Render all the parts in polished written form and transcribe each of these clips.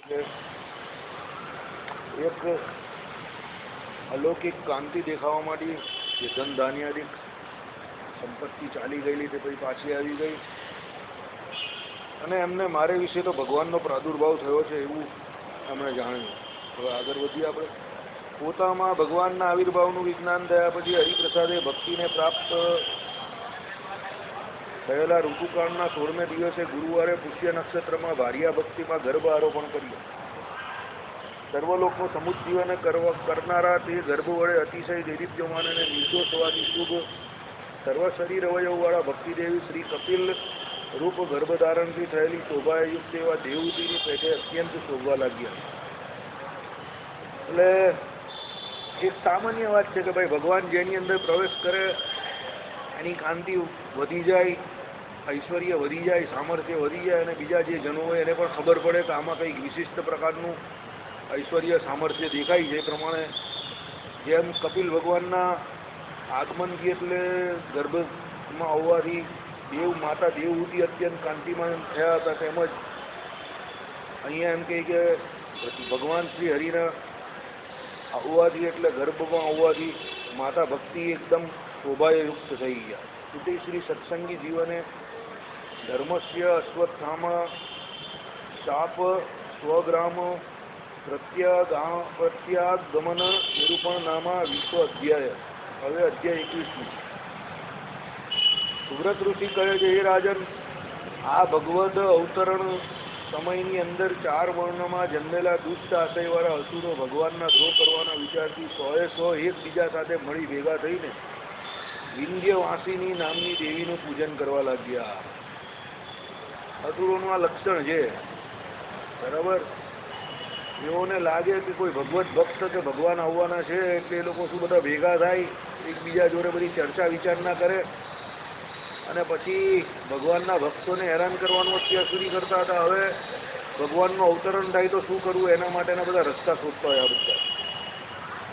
એક અલૌકિક કાંતિ દેખાવા માંડી કે ધન ધાન્યાદિક સંપત્તિ ચાલી ગયેલી તે પછી પાછી આવી ગઈ અને એમને મારે વિશે તો ભગવાનનો પ્રાદુર્ભાવ થયો છે એવું એમણે જાણ્યું. હવે આગળ વધીએ આપણે. પોતામાં ભગવાનના આવિર્ભાવનું વિજ્ઞાન થયા પછી હરિપ્રસાદે ભક્તિને પ્રાપ્ત થયેલા ઋતુકાળના 16મે દિવસે ગુરુવારે પુષ્ય નક્ષત્રમાં ભાર્યા ભક્તિમાં ગર્ભ આરોપણ કર્યો. સર્વલોકનું સમુજ્જીવન કરનારા તે ગર્ભ વડે અતિશય દૈદીપ્યમાન અને નિર્દોષવાદી શુભ સર્વ શરીર અવયવવાળા ભક્તિદેવી શ્રી કપિલ રૂપ ગર્ભધારણથી થયેલી શોભાયુક્ત એવા દેવહૂતિની પેટે અત્યંત શોભવા લાગ્યા. એટલે એક સામાન્ય વાત છે કે ભાઈ ભગવાન જેની અંદર પ્રવેશ કરે એની કાંતિ વધી જાય, ઐશ્વર્ય વધી જાય, સામર્થ્ય વધી જાય અને બીજા જે જનો હોય એને પણ ખબર પડે કે આમાં કંઈક વિશિષ્ટ પ્રકારનું ઐશ્વર્ય સામર્થ્ય દેખાય છે. એ પ્રમાણે જેમ કપિલ ભગવાનના આગમનથી એટલે ગર્ભમાં આવવાથી દેવ માતા દેવહૂતિ અત્યંત કાંતિમાન થયા હતા, તેમજ અહીંયા એમ કહે કે ભગવાન શ્રી હરિના આવવાથી એટલે ગર્ભમાં આવવાથી માતા ભક્તિ એકદમ શોભાયુક્ત થઈ ગયા. ઇતિ શ્રી સત્સંગી જીવને ધર્મસ્ય અશ્વત્થામા શાપ સ્વગ્રામ પ્રત્યાગમન નિરૂપણ નામા વિશ્વ અધ્યાય. હવે અધ્યાય 21. સુવ્રત ઋષિ કહે છે, હે રાજન, આ ભગવદ અવતરણ સમયની અંદર 4 વર્ણમાં જન્મેલા દુષ્ટ આશયવાળા અસુરો ભગવાનના દ્રોહ કરવાના વિચારથી 100 એકબીજા સાથે મળી ભેગા થઈને વિંધ્યવાસિની નામની દેવીનું પૂજન કરવા લાગ્યા. અસુરોનું આ લક્ષણ છે, બરાબર. એઓને લાગે કે કોઈ ભગવત ભક્ત કે ભગવાન આવવાના છે એટલે એ લોકો શું બધા ભેગા થાય, એકબીજા જોડે બધી ચર્ચા વિચારણા કરે અને પછી ભગવાનના ભક્તોને હેરાન કરવાનું અત્યાર સુધી કરતા હતા. હવે ભગવાનનું અવતરણ થાય તો શું કરવું એના માટેના બધા રસ્તા શોધતા હોય. આ બધા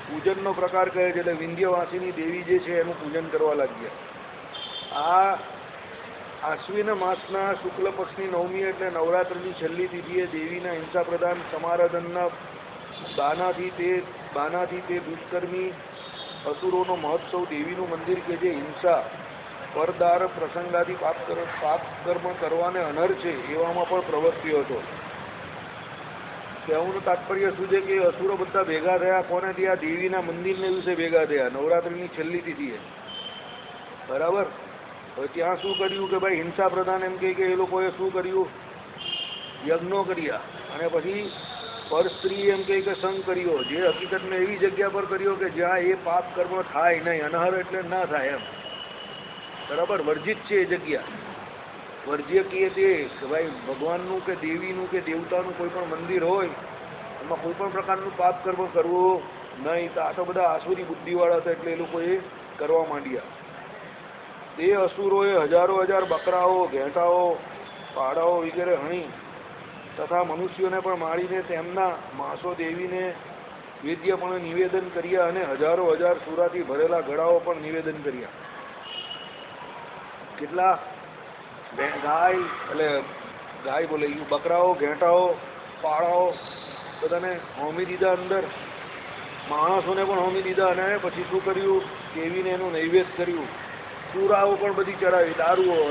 પૂજનનો પ્રકાર કહે છે એટલે વિંધ્યવાસિની દેવી જે છે એનું પૂજન કરવા લાગ્યા. આ આશ્વિન માસના શુક્લ પક્ષની 9મી એટલે નવરાત્રિની છેલ્લી તિથિએ દેવીના હિંસા પ્રધાન સમારાધનના બાનાથી તે દુષ્કર્મી અસુરોનો મહોત્સવ દેવીનું મંદિર કે જે હિંસા પરદાર પ્રસંગાથી પાપ કર્મ કરવાને અનર છે એવામાં પણ પ્રવર્ત્યો હતો. કહેવાનું તાત્પર્ય શું છે કે અસુરો બધા ભેગા થયા કોનેથી? આ દેવીના મંદિરને વિશે ભેગા થયા નવરાત્રિની છેલ્લી તિથિએ, બરાબર. હવે ત્યાં શું કર્યું કે ભાઈ હિંસા પ્રધાન એમ કે એ લોકોએ શું કર્યું? યજ્ઞો કર્યા અને પછી પર સ્ત્રી એમ કે સંગ કર્યો, જે હકીકતને એવી જગ્યા પર કર્યો કે જ્યાં એ પાપ કર્મ થાય નહીં, અનહર એટલે ના થાય એમ, બરાબર. વર્જિત છે એ જગ્યા. વર્જ્ય કહીએ તે કે ભાઈ ભગવાનનું કે દેવીનું કે દેવતાનું કોઈ પણ મંદિર હોય એમાં કોઈ પણ પ્રકારનું પાપ કર્મ કરવું નહીં. તો આ તો બધા આસુરી બુદ્ધિવાળા હતા એટલે એ લોકો એ કરવા માંડ્યા. તે અસુરોએ હજારો બકરાઓ, ઘેટાઓ, પાડાઓ વગેરે હણી તથા મનુષ્યોને પણ મારીને તેમના માંસો દેવીને વેદ્યપણે નિવેદન કર્યા અને હજારો સુરાથી ભરેલા ગળાઓ પણ નિવેદન કર્યા. કેટલા? ગાય બોલે બકરાઓ, ઘેટાઓ, પાડાઓ બધાને હોમી દીધા અંદર, માણસોને પણ હોમી દીધા અને પછી શું કર્યું? દેવીને એનું નૈવેદ્ય કર્યું. સુરાઓ પણ બધી ચડાવી, દારૂઓ.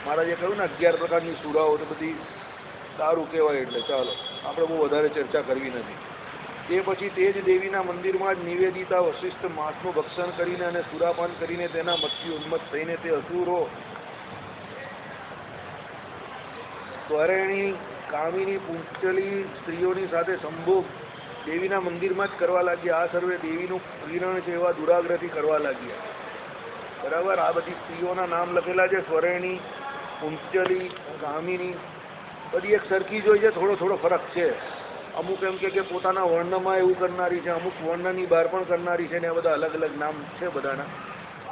મહારાજે કહ્યું ને 11 પ્રકારની સુરાઓ, તો બધી દારૂ કહેવાય. એટલે ચાલો આપણે બહુ વધારે ચર્ચા કરવી નથી. તે પછી તે જ દેવીના મંદિરમાં જ નિવેદિતા વશિષ્ઠ માંસનું ભક્ષણ કરીને અને સુરાપાન કરીને તેના મતથી ઉન્મત્ત થઈને તે અસુરો સ્વરેણી, કામિની, પુંચલી સ્ત્રીઓની સાથે સંભોગ દેવીના મંદિરમાં જ કરવા લાગ્યા. આ સર્વે દેવીનું કિરણ છે એવા દુરાગ્રહથી કરવા લાગ્યા, બરાબર. આ બધી સ્ત્રીઓના નામ લખેલા છે, સ્વરેણી, પુંચલી, કામિની. બધી એક સરખી જ હોય છે, થોડો ફરક છે. અમુક એમ કે પોતાના વર્ણમાં એવું કરનારી છે, અમુક વર્ણની બહાર પણ કરનારી છે ને આ બધા અલગ અલગ નામ છે બધાના.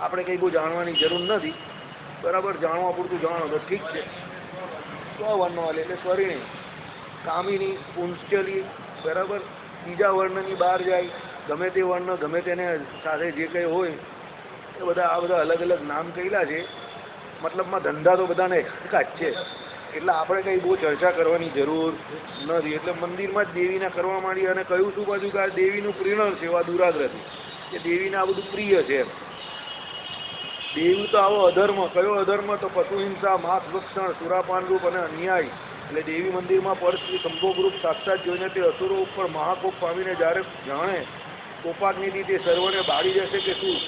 આપણે કંઈ બહુ જાણવાની જરૂર નથી, બરાબર. જાણવા પૂરતું જાણો તો ઠીક છે. સ્વવર્ણવાળી એટલે સ્વરેણી, કામિની, પુંચલી, બરાબર. બીજા વર્ણની બહાર જાય, ગમે તે વર્ણ ગમે તેને સાથે જે કંઈ હોય એ બધા આ બધા અલગ અલગ નામ કહેલા છે. મતલબમાં ધંધા તો બધાને એકા જ છે. એટલે આપણે કંઈ બહુ ચર્ચા કરવાની જરૂર નથી. એટલે મંદિરમાં જ દેવીને કરવા માંડી અને કહ્યું શું પાછું કે આ દેવીનું પ્રીણ છે એવા દુરાગ્રહથી કે દેવીને આ બધું પ્રિય છે એમ. દેવી તો આવો અધર્મ, કયો અધર્મ? તો પશુ હિંસા, માંસ ભક્ષણ, સુરાપાન રૂપ અને અન્યાય. એટલે દેવી મંદિરમાં પરસ્ત્રી સંભોગ રૂપ સાક્ષાત જોઈને તે અસુરો ઉપર મહાકોપ પામીને જ્યારે જાણે કોપાગ્નિથી તે સર્વને બાળી જશે કે શું,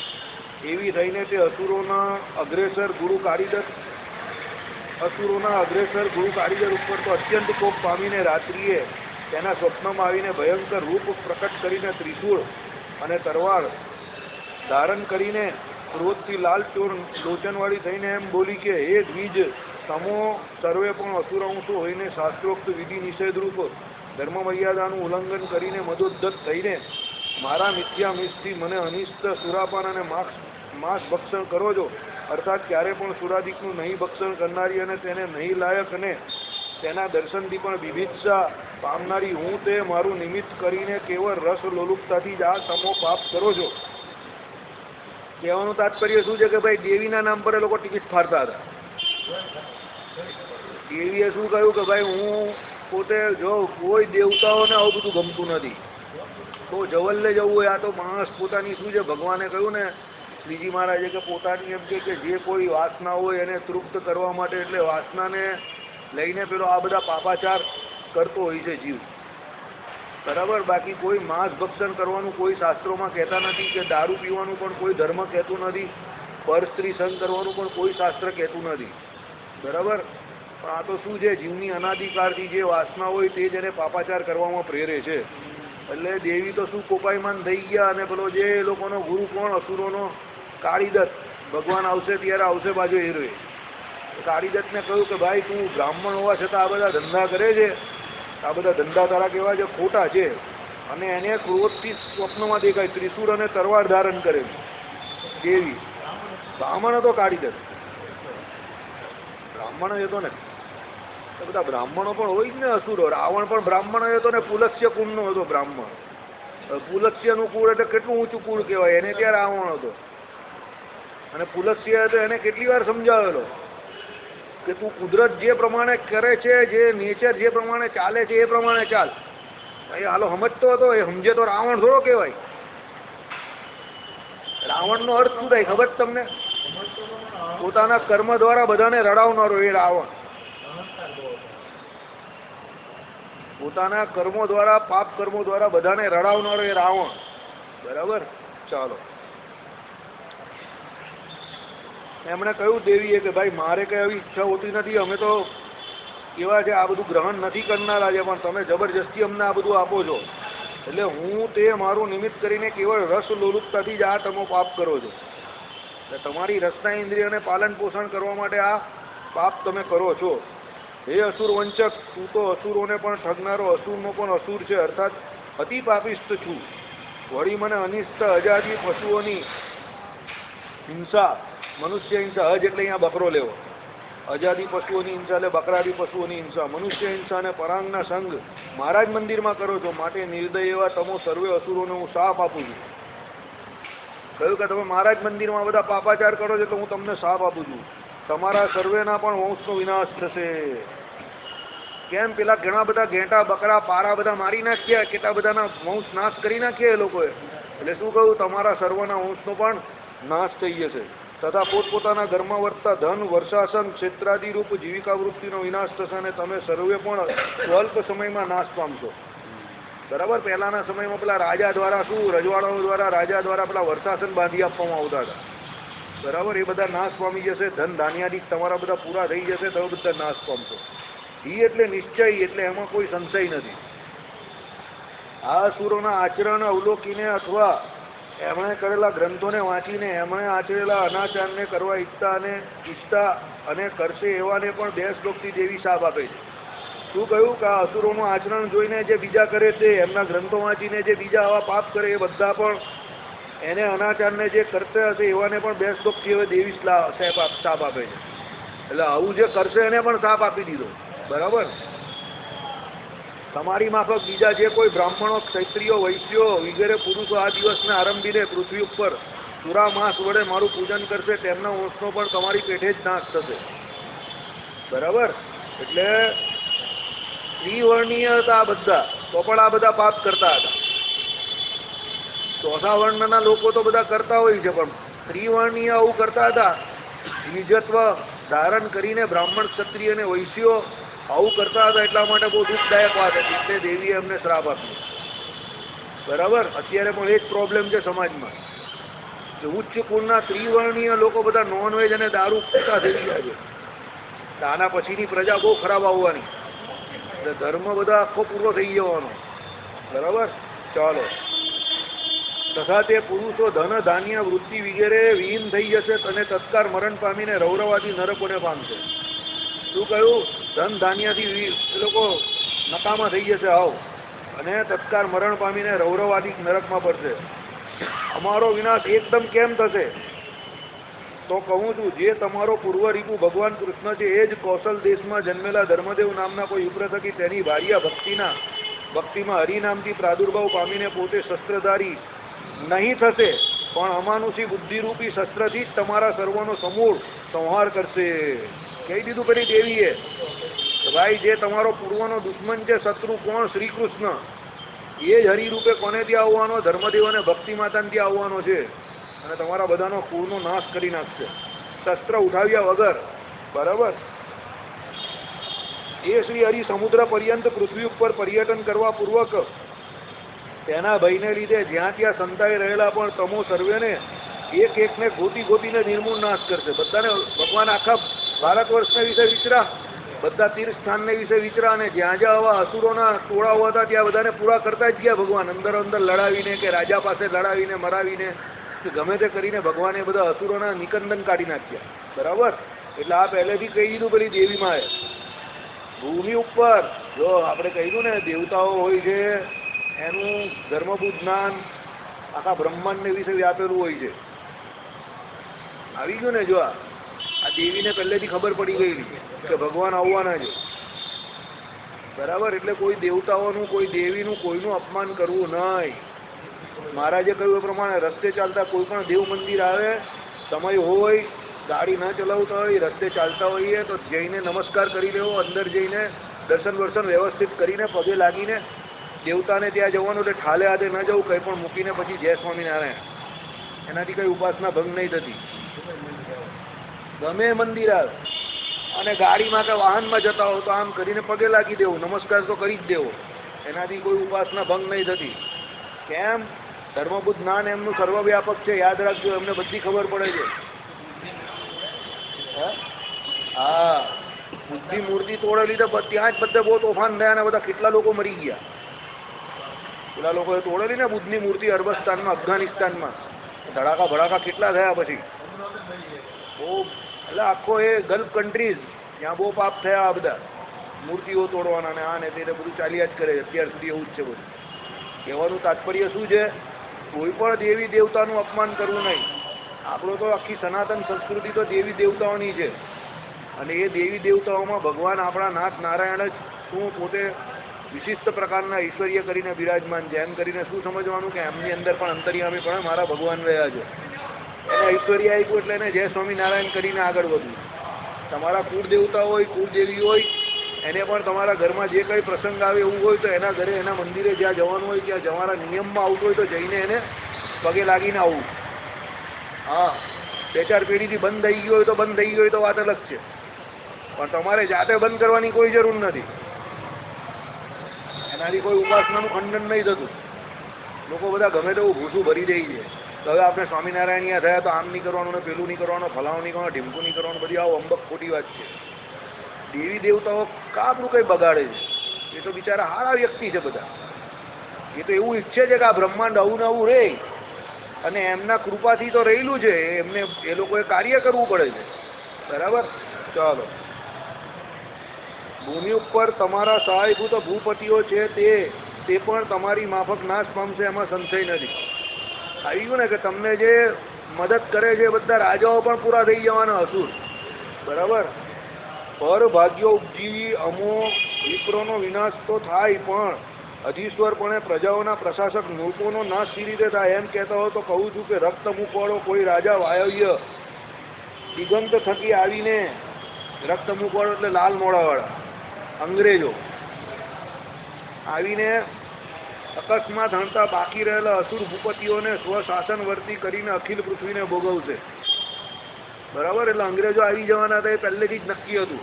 એવી થઈને તે અસુરોના અગ્રેસર ગુરુ કાળીદત્ત ઉપર તો અત્યંત કોપ પામીને રાત્રિએ તેના સ્વપ્નમાં આવીને ભયંકર રૂપ પ્રકટ કરીને ત્રિશૂળ અને તરવાર ધારણ કરીને ક્રોધથી લાલ ચોર લોચનવાળી થઈને એમ બોલી કે હે દ્વિજ, તમો સર્વે પણ અસુરાંશો હોઈને શાસ્ત્રોક્ત વિધિ નિષેધરૂપ ધર્મ મર્યાદાનું ઉલ્લંઘન કરીને મદોદ્ધત થઈને મારા મિથ્યા મિસથી મને અનિષ્ટ સુરાપાન અને માંસ ભક્ષણ કરો છો. અર્થાત ક્યારે પણ સુરાદિકનું નહીં ભક્ષણ કરનારી અને તેને નહીં લાયક અને તેના દર્શનથી પણ વિભિત્સા પામનારી હું તે મારું નિમિત્ત કરીને કેવળ રસ લોલુપતાથી જ આ તમો પાપ કરો છો. કહેવાનું તાત્પર્ય શું છે કે ભાઈ દેવીના નામ પર એ લોકો ટિકિટ ફાડતા હતા. દેવીએ શું કહ્યું કે ભાઈ હું પોતે જો કોઈ દેવતાઓને આવું બધું ગમતું નથી, તો જવલ્લે જવું હોય. આ તો માણસ પોતાની શું છે, ભગવાને કહ્યું ને શ્રીજી મહારાજે કે પોતાની એમ કે જે કોઈ વાસના હોય એને તૃપ્ત કરવા માટે એટલે વાસનાને લઈને પેલો આ બધા પાપાચાર કરતો હોય છે જીવ, બરાબર. બાકી કોઈ માંસ ભક્ષણ કરવાનું કોઈ શાસ્ત્રોમાં કહેતા નથી, કે દારૂ પીવાનું પણ કોઈ ધર્મ કહેતું નથી, પર સ્ત્રી સંગ કરવાનું પણ કોઈ શાસ્ત્ર કહેતું નથી, બરાબર. પણ આ તો શું છે, જીવની અનાદિકાળથી જે વાસના હોય તે જ એને પાપાચાર કરવામાં પ્રેરે છે. એટલે દેવી તો શું કોપાયમાન થઈ ગયા અને પેલો જે એ લોકોનો ગુરુ કોણ, અસુરોનો કાળીદત્ત, ભગવાન આવશે ત્યારે આવશે બાજુ હીરોએ કાળીદત્તને કહ્યું કે ભાઈ તું બ્રાહ્મણ હોવા છતાં આ બધા ધંધા કરે છે, આ બધા ધંધા તારા કેવા છે, ખોટા છે. અને એને ક્રોધથી સ્વપ્નમાં દેખાય ત્રિશૂળ અને તરવાર ધારણ કરે દેવી. બ્રાહ્મણ હતો કાળીદત્ત, બ્રાહ્મણ હતો ને, તો બધા બ્રાહ્મણો પણ હોય જ ને અસુરો. રાવણ પણ બ્રાહ્મણ હતો ને, પુલસ્ય કુળનો હતો બ્રાહ્મણ. પુલસ્યનું કુળ એટલે કેટલું ઊંચું કુળ કહેવાય, એને ત્યાં રાવણ હતો. અને પુલસ્ય હતો એને કેટલી વાર સમજાવેલો કે તું કુદરત જે પ્રમાણે કરે છે, જે નેચર જે પ્રમાણે ચાલે છે એ પ્રમાણે ચાલ. એ હાલો સમજતો હતો, એ સમજે તો રાવણ થોડો કહેવાય. રાવણનો અર્થ શું થાય ખબર તમને? પોતાના કર્મ દ્વારા બધાને રડાવનારો એ રાવણ. પોતાના કર્મો દ્વારા, પાપ કર્મો દ્વારા બધાને રડાવનારો એ રાવણ, બરાબર. ચાલો, એમણે કહ્યું દેવીએ કે ભાઈ મારે કઈ આવી ઈચ્છા હોતી નથી, અમે તો એવા છે આ બધું ગ્રહણ નથી કરનારા છે, પણ તમે જબરજસ્તી અમને આ બધું આપો છો, એટલે હું તે મારું નિમિત્ત કરીને કેવળ રસ લોલુપતાથી જ આ તમે પાપ કરો છો. એટલે તમારી રસના ઇન્દ્રિયોને પાલન પોષણ કરવા માટે આ પાપ તમે કરો છો. હે અસુર વંચક, તું તો અસુરોને પણ ઠગનારો, અસુરનો પણ અસુર છે, અર્થાત અતિ પાપિષ્ટ છું. વળી મને અનિષ્ટ અજાદી પશુઓની હિંસા, મનુષ્ય હિંસા, હજ એટલે અહીંયા બકરો લેવો, અજાદી પશુઓની હિંસા એટલે બકરાદી પશુઓની હિંસા, મનુષ્ય હિંસા અને પરાંગના સંગ મારા જ મંદિરમાં કરો છો. માટે નિર્દય એવા તમો સર્વે અસુરોને હું શાપ આપું છું. કહ્યું કે તમે મારા જ મંદિરમાં બધા પાપાચાર કરો છો તો હું તમને શાપ આપું છું. તમારા સર્વેના પણ વંશનો વિનાશ થશે. કેમ? પેલા ઘણા બધા ઘેટા, બકરા, પારા બધા મારી નાખ્યા, કેટલા બધાના વંશ નાશ કરી નાખ્યા એ લોકોએ. એટલે શું કહ્યું? તમારા સર્વના વંશનો પણ નાશ થઈ જશે. તથા પોતપોતાના ઘરમાં વર્તતા ધન, વર્ષાસન, ક્ષેત્રાદિ રૂપ જીવિકા વૃત્તિનો વિનાશ થશે અને તમે સર્વે પણ સ્વલ્પ સમયમાં નાશ પામશો. બરાબર. પહેલાના સમયમાં પેલા રાજા દ્વારા શું, રજવાડાઓ દ્વારા, રાજા દ્વારા પેલા વર્ષાસન બાંધી આપવામાં આવતા હતા, બરાબર. એ બધા નાશ પામી જશે. ધન ધાન્યાદિક તમારા બધા પૂરા થઈ જશે, તમે બધા નાશ પામશો. ઈ એટલે નિશ્ચય, એટલે એમાં કોઈ સંશય નથી. આ અસુરોના આચરણ અવલોકીને અથવા એમણે કરેલા ગ્રંથોને વાંચીને એમણે આચરેલા અનાચારને કરવા ઈચ્છતા અને કરશે એવાને પણ 2 શ્લોકથી દેવી શાપ આપે છે. શું કહ્યું? કે આ અસુરોનું આચરણ જોઈને જે બીજા કરે તે, એમના ગ્રંથો વાંચીને જે બીજા આવા પાપ કરે એ બધા પણ એને અનાચારને જે કરતા હશે એવાને પણ 2 શ્લોકથી હવે દેવી શાપ આપે છે. એટલે આવું જે કરશે એને પણ શાપ આપી દીધો, બરાબર. તમારી માફક બીજા જે કોઈ બ્રાહ્મણો, ક્ષત્રિયો, વૈશ્યો વગેરે પુરુષો આ દિવસને આરંભીને પૃથ્વી ઉપર સુરા માંસ વડે મારું પૂજન કરશે તેમના વંશનો પણ તમારી પેઠે જ નાશ થશે, બરાબર. એટલે ત્રિવર્ણીય હતા બધા, તો પણ આ બધા પાપ કરતા હતા. ચોથા વર્ણના લોકો તો બધા કરતા હોય છે, પણ ત્રિવર્ણીય આવું કરતા હતા. નિજત્વ ધારણ કરીને બ્રાહ્મણ, ક્ષત્રિય અને વૈશ્યો આવું કરતા હતા. એટલા માટે બહુ દુઃખદાયક વાત હતી, એટલે દેવીએ એમને શ્રાપ આપ્યો. બરાબર. અત્યારે પણ એ જ પ્રોબ્લેમ છે સમાજમાં કે ઉચ્ચ કુળના ત્રિવર્ણીય લોકો બધા નોનવેજ અને દારૂ પીતા થઈ ગયા છે. આના પછીની પ્રજા બહુ ખરાબ આવવાની, એટલે ધર્મ બધા આખો પૂરો થઈ જવાનો. બરાબર. ચાલો. તથા તે પુરુષો ધન, ધાન્ય, વૃત્તિ વગેરે વિહીન થઈ જશે અને તત્કાળ મરણ પામીને રૌરવાદી નરકોને પામશે. શું કહ્યું? ધન ધાન્યથી એ લોકો નકામા થઈ જશે આવ, અને તત્કાળ મરણ પામીને રૌરવાદી નરકમાં પડશે. અમારો વિનાશ એકદમ કેમ થશે? તો કહું છું, જે તમારો પૂર્વ રીપુ ભગવાન કૃષ્ણ છે, એ જ કૌશલ દેશમાં જન્મેલા ધર્મદેવ નામના કોઈ વિપ્ર થકી તેની ભાર્યા ભક્તિમાં હરિનામથી પ્રાદુર્ભાવ પામીને પોતે શસ્ત્રધારી નહીં થશે, પણ અમાનુષી બુદ્ધિરૂપી શસ્ત્રથી જ તમારા સર્વનો સમૂળ સંહાર કરશે. કહી દીધું પેલી દેવીએ, ભાઈ જે તમારો પૂર્વનો દુશ્મન છે, શત્રુ કોણ? શ્રી કૃષ્ણ. એ જ હરિરૂપે કોને ત્યાં આવવાનો? ધર્મદેવ અને ભક્તિ માતાને ત્યાં આવવાનો છે, અને તમારા બધાનો કુળનો નાશ કરી નાખશે શસ્ત્ર ઉઠાવ્યા વગર. બરાબર. એ શ્રી હરિ સમુદ્ર પર્યંત પૃથ્વી ઉપર પર્યટન કરવા પૂર્વક તેના ભયને લીધે જ્યાં ત્યાં સંતાઈ રહેલા પણ તમો સર્વેને એક એકને ગોતીને નિર્મૂળ નાશ કરશે. બધાને ભગવાન આખા ભારત વર્ષને વિશે વિચરા, બધા તીર્થ સ્થાનને વિશે વિચરા, અને જ્યાં જ્યાં આવા અસુરોના ટોળાઓ હતા ત્યાં બધાને પૂરા કરતા જ ગયા ભગવાન. અંદર લડાવીને કે રાજા પાસે લડાવીને મરાવીને કે ગમે તે કરીને ભગવાને બધા અસુરોના નિકંદન કાઢી નાખ્યા. બરાબર. એટલે આ પહેલેથી કહી દીધું પેલી દેવીમાં. ભૂમિ ઉપર જો આપણે કહ્યું ને દેવતાઓ હોય છે, એનું ધર્મભૂત જ્ઞાન આખા બ્રહ્માંડને વિશે વ્યાપેલું હોય છે. આવી ગયું ને? જો આ દેવીને પહેલેથી ખબર પડી ગયેલી કે ભગવાન આવવાના છે. બરાબર. એટલે કોઈ દેવતાઓનું, કોઈ દેવીનું, કોઈનું અપમાન કરવું નહીં. મહારાજે કહ્યું એ પ્રમાણે રસ્તે ચાલતા કોઈ પણ દેવ મંદિર આવે, સમય હોય, ગાડી ના ચલાવતા હોય, રસ્તે ચાલતા હોઈએ તો જઈને નમસ્કાર કરી લેવો. અંદર જઈને દર્શન વ્યવસ્થિત કરીને પગે લાગીને દેવતાને ત્યાં જવાનું. એટલે ઠાલે હાથે ન જવું, કંઈ પણ મૂકીને પછી જય સ્વામિનારાયણ. એનાથી કઈ ઉપાસના ભંગ નહીં થતી. ગમે મંદિર આવે અને ગાડીમાં કે વાહનમાં જતા હો તો આમ કરીને પગે લાગી દેવું, નમસ્કાર તો કરી જ દેવો. એનાથી કોઈ ઉપાસના ભંગ નહીં થતી. કેમ? ધર્મભૂત જ્ઞાન એમનું સર્વવ્યાપક છે. યાદ રાખજો, એમને બધી ખબર પડે છે. હા, બુદ્ધિ મૂર્તિ તોડેલી તો ત્યાં જ બધે બહુ તોફાન થયા, અને બધા કેટલા લોકો મરી ગયા. પેલા લોકોએ તોડેલી ને બુદ્ધની મૂર્તિ અરબસ્તાનમાં, અફઘાનિસ્તાનમાં, ધડાકા ભડાકા કેટલા થયા પછી. બહુ એટલે આખો એ ગલ્ફ કન્ટ્રીઝ ત્યાં બહુ પાપ થયા. આ બધા મૂર્તિઓ તોડવાના ને આ ને તે બધું ચાલ્યા જ કરે. અત્યાર સુધી એવું જ છે બધું. કહેવાનું તાત્પર્ય શું છે? કોઈ પણ દેવી દેવતાનું અપમાન કરવું નહીં. આપણો તો આખી સનાતન સંસ્કૃતિ તો દેવી દેવતાઓની છે, અને એ દેવી દેવતાઓમાં ભગવાન આપણા નાથ નારાયણ જ શું પોતે વિશિષ્ટ પ્રકારના ઐશ્વર્ય કરીને બિરાજમાન છે. એમ કરીને શું સમજવાનું કે એમની અંદર પણ અંતર્યામી પણ મારા ભગવાન રહ્યા છે. એને ઐશ્વર્ય આપ્યું એટલે એને જય સ્વામિનારાયણ કરીને આગળ વધવું. તમારા કુળ દેવતા હોય, કુળદેવી હોય, એને પણ તમારા ઘરમાં જે કંઈ પ્રસંગ આવે એવું હોય તો એના ઘરે, એના મંદિરે જ્યાં જવાનું હોય ત્યાં જવાના નિયમમાં આવતું હોય તો જઈને એને પગે લાગીને આવવું. હા, 2-4 પેઢીથી બંધ થઈ ગયો હોય તો બંધ થઈ ગયો હોય તો વાત અલગ છે, પણ તમારે જાતે બંધ કરવાની કોઈ જરૂર નથી. એનાથી કોઈ ઉપાસનાનું ખંડન નહીં થતું. લોકો બધા ગમે તેવું ભૂસું ભરી દે છે. તો હવે આપણે સ્વામિનારાયણ થયા તો આમ નહીં કરવાનું, ને પેલું નહીં કરવાનું, ફલાણું નહીં કરવાનું, ઢીમકું નહીં કરવાનું, બધી આવું અંબક ખોટી વાત છે. દેવી દેવતાઓ કાપડું કંઈ બગાડે છે? એ તો બિચારા સારા વ્યક્તિ છે બધા. એ તો એવું ઈચ્છે છે કે આ બ્રહ્માંડ આવું ને આવું રહે, અને એમના કૃપાથી તો રહેલું છે. એમને એ લોકોએ કાર્ય કરવું પડે છે. બરાબર. ચાલો. ભૂમિ ઉપર તમારા સહાયભૂત ભૂપતિઓ છે, તે પણ તમારી માફક નાશ પામશે, એમાં સંશય નથી. આવી ગયું ને કે તમને જે મદદ કરે છે બધા રાજાઓ પણ પૂરા થઈ જવાના અસુર. બરાબર. પર ભાગ્યો ઉપજીવી અમો વિપ્રોનો વિનાશ તો થાય, પણ અધીશ્વરપણે પ્રજાઓના પ્રશાસક નૃપોનો નાશ સી રીતે થાય? એમ કહેતા હોય તો કહું છું કે રક્ત મૂકવાળો કોઈ રાજા વાયવ્ય દિગંત થકી આવીને, રક્ત મૂકવાળો એટલે લાલ મોડાવાળા, અંગ્રેજો આવીને અકસ્માત હણતા બાકી રહેલા અસુર ભૂપતિઓને સ્વશાસન વર્તી કરીને અખિલ પૃથ્વીને ભોગવશે. બરાબર, એટલે અંગ્રેજો આવી જવાના હતા એ પહેલેથી જ નક્કી હતું.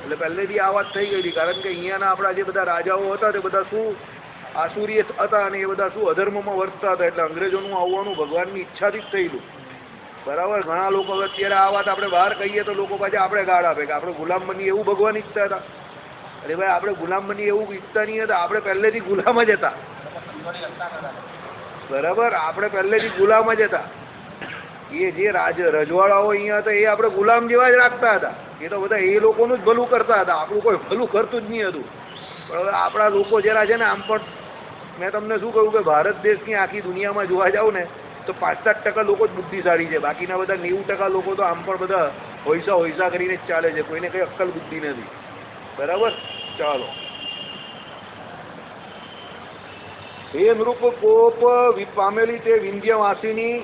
એટલે પહેલેથી આ વાત થઈ ગઈ હતી, કારણ કે અહીંયાના આપણા જે બધા રાજાઓ હતા તે બધા શું આસુરી હતા અને એ બધા શું અધર્મમાં વર્તતા હતા. એટલે અંગ્રેજોનું આવવાનું ભગવાનની ઈચ્છાથી જ થયેલું. બરાબર, ઘણા લોકો અત્યારે આ વાત આપણે બહાર કહીએ તો લોકો પાછા આપણે ગાળ આપે કે આપણે ગુલામ બની, એવું ભગવાન ઈચ્છતા હતા. અરે ભાઈ, આપણે ગુલામ બની એવું ઈચ્છતા નહીં હતા, આપણે પહેલેથી ગુલામ જ હતા. બરાબર, આપણે પહેલેથી ગુલામ જ હતા. એ જે રજવાડાઓ અહીંયા હતા એ આપણે ગુલામ જેવા જ રાખતા હતા. એ તો બધા એ લોકોનું જ ભલું કરતા હતા, આપણું કોઈ ભલું કરતું જ નહીં હતું. પણ હવે આપણા લોકો જરા છે ને, આમ પણ મેં તમને શું કહ્યું કે ભારત દેશની આખી દુનિયામાં જોવા જાવ ને તો 5-7% લોકો જ બુદ્ધિશાળી છે. બાકીના બધા 90% લોકો તો આમ પણ બધા હોઈસા કરીને જ ચાલે છે, કોઈને કંઈ અક્કલ બુદ્ધિ નથી. બરાબર, ચાલો. હે નૃપ કોપ પામેલી તે વિંધ્યવાસીની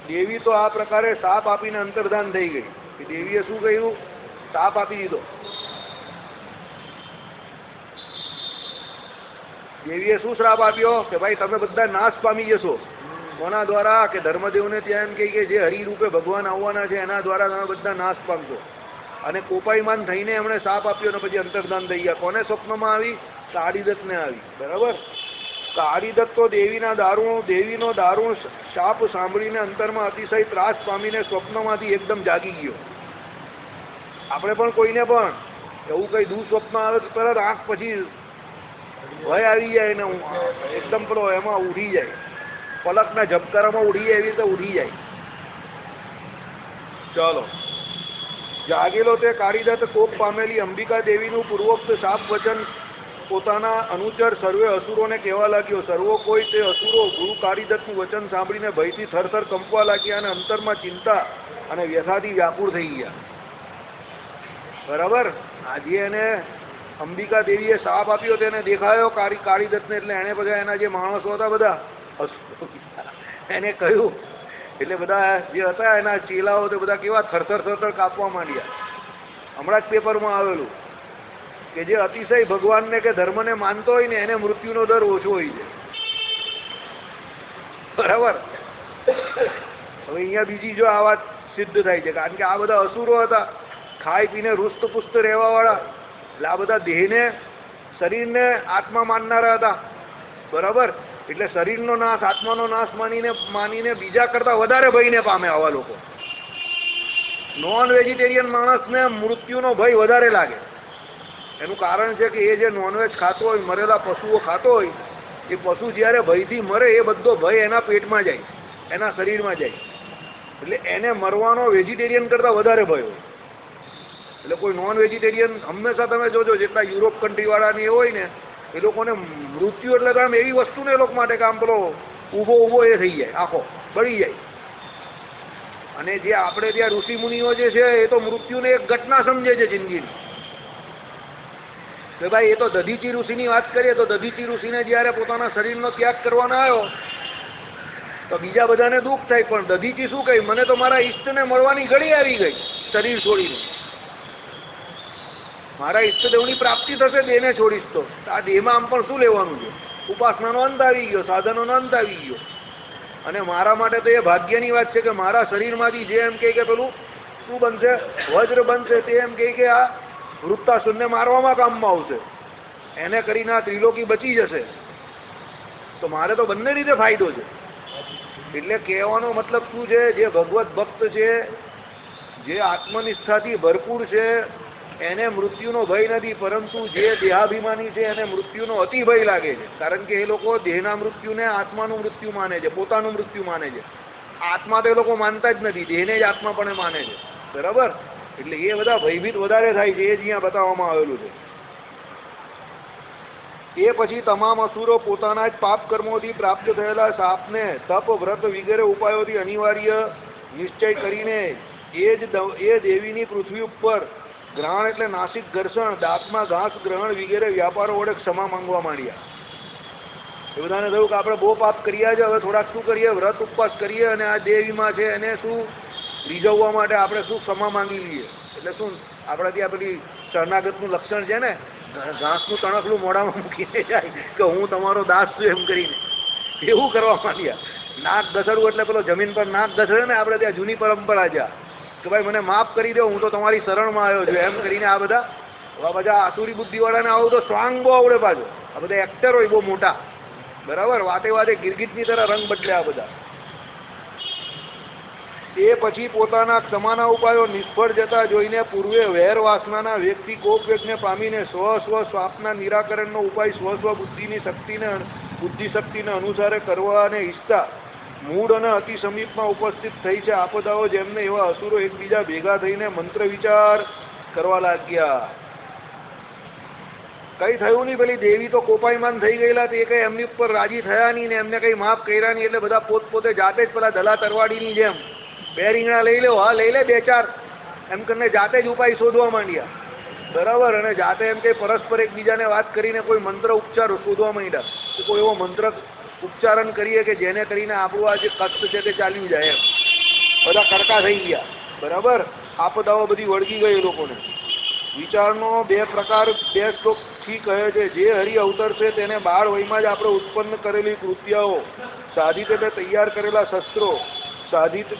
દેવી તો આ પ્રકારે સાપ આપીને અંતર્ધાન થઈ ગઈ. દેવીએ શું કહ્યું? સાપ આપી દીધો. દેવીએ શું શ્રાપ આપ્યો કે ભાઈ તમે બધા નાશ પામી જશો. કોના દ્વારા? કે ધર્મદેવને ત્યાં એમ કહે કે જે હરિરૂપે ભગવાન આવવાના છે એના દ્વારા તમે બધા નાશ પામશો. અને કોપાયમાન થઈને એમણે સાપ આપ્યો અને પછી અંતર્ધાન થઈ ગયા. કોને સ્વપ્નમાં આવી? કાળીદત્તને આવી. બરાબર, કાળીદત્ત તો દેવીનો દારૂણ શાપ સાંભળીને અંતરમાં અતિશય ત્રાસ પામીને સ્વપ્નમાંથી એકદમ જાગી ગયો. આપણે પણ કોઈને પણ એવું કંઈ દુઃસ્વપ્ન આવે તો તરત આંખ પછી ભય આવી જાય ને એકદમ પેલો એમાં ઉઠી જાય, પલકના ઝબકારામાં ઉઠી જાય, એવી રીતે ઉઠી જાય. ચાલો. જાગેલો તે કાળીદત્ત કોપ પામેલી અંબિકા દેવીનું પૂર્વોક્ત શાપ વચન પોતાના અનુચર સર્વે અસુરોને કહેવા લાગ્યો. સર્વો કોઈ તે અસુરો ગુરુ કાળીદત્તનું વચન સાંભળીને ભયથી થરથર કંપવા લાગ્યા અને અંતરમાં ચિંતા અને વ્યથાથી વ્યાકુળ થઈ ગયા. બરાબર, આજે એને અંબિકા દેવીએ શાપ આપ્યો તેને દેખાયો કાળીદત્તને, એટલે એને બધા એના જે માણસો હતા બધા એને કહ્યું, એટલે બધા જે હતા એના ચેલાઓ તે બધા કેવા થરથર કાપવા માંડ્યા. હમણાં જ પેપરમાં આવેલું કે જે અતિશય ભગવાનને કે ધર્મને માનતો હોય ને એને મૃત્યુનો દર ઓછો હોય છે. બરાબર, હવે અહીંયા બીજી જો આ વાત સિદ્ધ થાય છે, કારણ કે આ બધા અસુરો હતા, ખાઈ પીને રૂસ્તપુસ્ત રહેવાવાળા. એટલે આ બધા દેહને, શરીરને આત્મા માનનારા હતા. બરાબર, એટલે શરીરનો નાશ, આત્માનો નાશ માનીને બીજા કરતાં વધારે ભયને પામે આવા લોકો. નોન વેજીટેરિયન માણસને મૃત્યુનો ભય વધારે લાગે. એનું કારણ છે કે એ જે નોનવેજ ખાતો હોય, મરેલા પશુઓ ખાતો હોય, એ પશુ જ્યારે ભયથી મરે એ બધો ભય એના પેટમાં જાય, એના શરીરમાં જાય. એટલે એને મરવાનો વેજીટેરિયન કરતાં વધારે ભય હોય. એટલે કોઈ નોન વેજીટેરિયન હંમેશા તમે જોજો, જેટલા યુરોપ કન્ટ્રીવાળાને એ હોય ને એ લોકોને મૃત્યુ એટલે તો આમ એવી વસ્તુ ને એ લોકો માટે કે આમ પેલો ઊભો એ થઈ જાય, આખો બળી જાય. અને જે આપણે ત્યાં ઋષિમુનિઓ જે છે એ તો મૃત્યુને એક ઘટના સમજે છે જિંદગીની. કે ભાઈ એ તો દધીચી ઋષિની વાત કરીએ તો દધીચી ઋષિને જ્યારે પોતાના શરીરનો ત્યાગ કરવાનો આવ્યો તો બીજા બધાને દુઃખ થાય, પણ દધીચી શું કહી? મને તો મારા ઈષ્ટને મળવાની ઘડી આવી ગઈ શરીર છોડીને. મારા ઈષ્ટદેવની પ્રાપ્તિ થશે દેહને છોડીશ તો આ દેહમાં આમ પણ શું લેવાનું છે? ઉપાસનાનો અંત આવી ગયો, સાધનોનો અંત આવી ગયો. અને મારા માટે તો એ ભાગ્યની વાત છે કે મારા શરીરમાંથી જે એમ કહે કે પેલું શું બનશે? વજ્ર બનશે. તે એમ કહે કે આ વૃત્તાસુરને મારવામાં કામમાં આવશે, એને કરીને આ ત્રિલોકી બચી જશે. તો મારે તો બંને રીતે ફાયદો છે. એટલે કહેવાનો મતલબ શું છે? જે ભગવત ભક્ત છે, જે આત્મનિષ્ઠાથી ભરપૂર છે, એને મૃત્યુનો ભય નથી, પરંતુ જે દેહાભિમાની છે એને મૃત્યુનો અતિ ભય લાગે છે. કારણ કે એ લોકો દેહના મૃત્યુને આત્માનું મૃત્યુ માને છે, પોતાનું મૃત્યુ માને છે. આત્મા તો એ લોકો માનતા જ નથી, દેહને જ આત્મા પણ માને છે. બરાબર, એટલે એ બધા ભયભીત વધારે થાય છે. એ જ અહીંયા બતાવવામાં આવેલું છે. એ પછી તમામ અસુરો પોતાના જ પાપ કર્મોથી પ્રાપ્ત થયેલા શાપને તપ, વ્રત વગેરે ઉપાયોથી અનિવાર્ય નિશ્ચય કરીને એ દેવીની પૃથ્વી ઉપર ગ્રહણ એટલે નાસિક ઘર્ષણ, દાંતમાં ઘાસ ગ્રહણ વગેરે વ્યાપારો વડે ક્ષમા માંગવા માંડ્યા. એ બધાને થયું કે આપણે બહુ પાપ કર્યા છે, હવે થોડાક શું કરીએ? વ્રત ઉપવાસ કરીએ અને આ દેવીમાં છે એને શું રીઝવવા માટે આપણે શું ક્ષમા માંગી લઈએ. એટલે શું આપણે ત્યાં પેલી શરણાગતનું લક્ષણ છે ને ઘાસનું તણખલું મોઢામાં મૂકીને જાય કે હું તમારો દાસ છું એમ કરીને એવું કરવા માંડ્યા. નાક ઘસડવું એટલે પેલો જમીન પર નાક ઘસડે ને આપણે ત્યાં જૂની પરંપરા છે કે ભાઈ મને માફ કરી દો, હું તો તમારી શરણમાં આવ્યો છું એમ કરીને આ બધા આસુરી બુદ્ધિવાળાને આવું તો સ્ટ્રોંગ બહુ આવડે પાછો. આ બધા એક્ટર હોય બહુ મોટા, બરાબર, વાતે વાતે ગિરગિટની તરહ રંગ બદલે આ બધા. એ પછી પોતાના ક્ષમાના ઉપાયો નિષ્ફળ જતા જોઈને પૂર્વે વેર વાસનાના વ્યક્તિ કોપ વેગને પામીને સ્વ સ્વાપના નિરાકરણનો ઉપાય સ્વ બુદ્ધિની શક્તિને બુદ્ધિ શક્તિને અનુસારે કરવાને ઈચ્છતા મૂળ અને અતિ સમીપમાં ઉપસ્થિત થઈ છે આપદાઓ જેમને એવા અસુરો એકબીજા ભેગા થઈને મંત્ર વિચાર કરવા લાગ્યા. કઈ થયું નહીં, પેલી દેવી તો કોપાયમાન થઈ ગયેલા, તે કઈ એમની ઉપર રાજી થયા નહીં ને એમને કઈ માફ કર્યા નહીં, એટલે બધા પોતપોતે જાતે જ પેલા દલા તરવાડીની જેમ બે રીંગણા લઈ લે, હા લઈ લે બે ચાર એમ કરીને જાતે જ ઉપાય શોધવા માંડ્યા, બરાબર. અને જાતે એમ કે પરસ્પર એકબીજાને વાત કરીને કોઈ મંત્ર ઉપચાર શોધવા માંડ્યા કે કોઈ એવો મંત્ર ઉચ્ચારણ કરીએ કે જેને કરીને આપણું આ જે કષ્ટ છે તે ચાલ્યું જાય એમ. બધા કડકા થઈ ગયા, બરાબર. આપદાઓ બધી વળગી ગઈ એ લોકોને. વિચારનો બે પ્રકાર બે શ્લોકથી કહે છે. જે હરિ અવતર છે તેને બાળ વયમાં જ આપણે ઉત્પન્ન કરેલી કૃત્યાઓ, સાધિત એટલે તૈયાર કરેલા શસ્ત્રો, સાધિત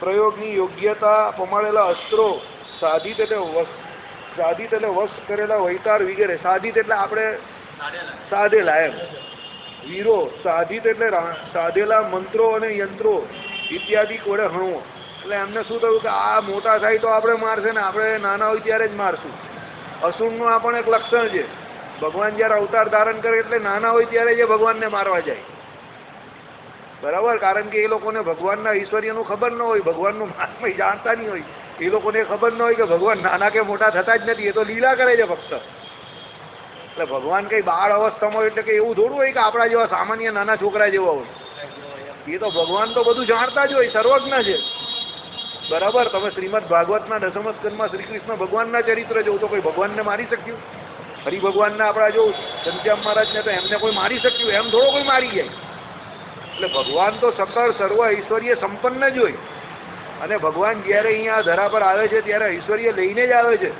પ્રયોગની યોગ્યતા પમાડેલા અસ્ત્રો, સાધિત એટલે વશ કરેલા વૈતાર વગેરે. સાધિત એટલે આપણે સાધેલા એમ, વીરો. સાધિત એટલે સાધેલા મંત્રો અને યંત્રો ઇત્યાદિ વડે હણવો. એટલે એમને શું થયું કે આ મોટા થાય તો આપણે મારશે ને આપણે નાના હોય ત્યારે જ મારશું. અસુરનું આ પણ એક લક્ષણ છે. ભગવાન જ્યારે અવતાર ધારણ કરે એટલે નાના હોય ત્યારે જ ભગવાનને મારવા જાય, બરાબર. કારણ કે એ લોકોને ભગવાનના ઐશ્વર્યનું ખબર ન હોય, ભગવાનનું મહાત્મય જાણતા નહીં હોય. એ લોકોને ખબર ન હોય કે ભગવાન નાના કે મોટા થતા જ નથી, એ તો લીલા કરે છે ફક્ત. એટલે ભગવાન કઈ બાળ અવસ્થામાં હોય એટલે કે એવું થોડું હોય કે આપણા જેવા સામાન્ય નાના છોકરા જેવા હોય. એ તો ભગવાન તો બધું જાણતા જ હોય, સર્વજ્ઞ છે, બરાબર. તમે શ્રીમદ ભાગવતના 10મા સ્કંદમાં શ્રી કૃષ્ણ ભગવાનના ચરિત્ર જોઉં તો કોઈ ભગવાનને મારી શક્યું? હરિભગવાનને આપણા જો ઘનશ્યામ મહારાજને તો એમને કોઈ મારી શક્યું? એમ થોડો કોઈ મારી જાય. એટલે ભગવાન તો સકળ સર્વ ઐશ્વર્ય સંપન્ન જ હોય. અને ભગવાન જ્યારે અહીંયા ધરા પર આવે છે ત્યારે ઐશ્વર્ય લઈને જ આવે છે.